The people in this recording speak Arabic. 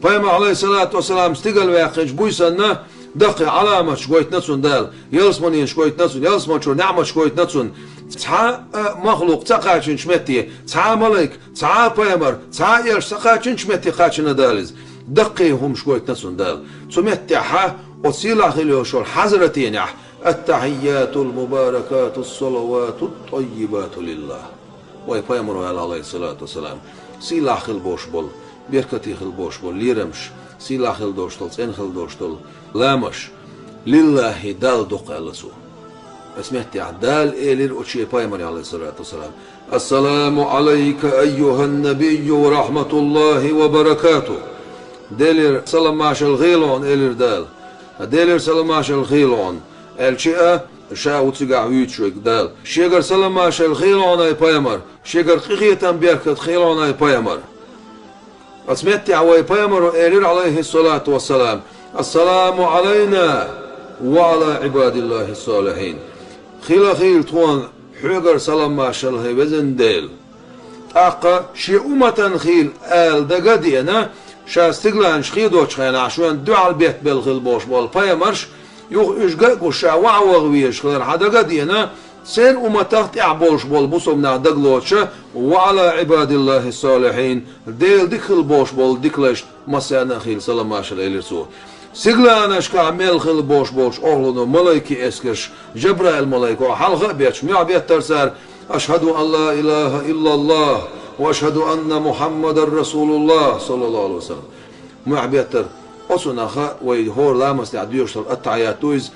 Peygamber aleyhissalatu vesselam stigal veqic buysanna دقي علامة شويت نتسون دال يلسمونين شويت نتسون يلسمون شو نعمة شويت نتسون تسعة مخلوق تقاچن شمتي تسعة ملك تسعة بيمر تسعة يلش تقاچن شمتي قاچن دالز دقي هم شويت نتسون دال سمتي ح وصيلا خليو شو حضرتين التحيات المباركات الصلوات الطيبات لله وي بيمر عليه الصلاة والسلام سيلا خل بوش بول بيركتي خل بوش بول ليرمش سيلا خل دوشتل سين خل دوشتل لامش لله دال دق ألسو اسمعتي عدال إيلر أشي بايمري عليه الصلاة والسلام السلام عليك أيها النبي ورحمة الله وبركاته ديلر سلام معش الغيلون إيلر دال ديلر سلام معش الغيلون الشيء شاو تسقع ويتشوك دال شيغر سلام معش الغيلون أي بايمر شيغر قيقية بيركت خيلون أي بايمر اسمعتي عوي بايمر إيلر عليه الصلاة والسلام السلام علينا وعلى عباد الله الصالحين خيل خيل توان حجر سلام ماشل هي وزن ديل أقا شي أمة خيل آل دقدينا شاستقلان شخيدو شخينا عشوان دعا البيت بالخيل بوش بول بايمرش يوغ إشقاق وشا وعوغويش خير حدا قدينا سين أمة تحت إعبوش بول بصمنا دقلوتشا وعلى عباد الله الصالحين ديل ديكل بوش بول ديكلش مسانا خيل سلام ماشل إليرسو سيغلانش كعمل خل بوش بوش أهلنا ملايكي اسكش جبرائيل ملايكو حلقة بيتش ميع بيت ترسار أشهد أن لا إله إلا الله وأشهد أن محمد رسول الله صلى الله عليه وسلم ميع بيتر أصنع خا ويهور لامس تعديوش التعياتويز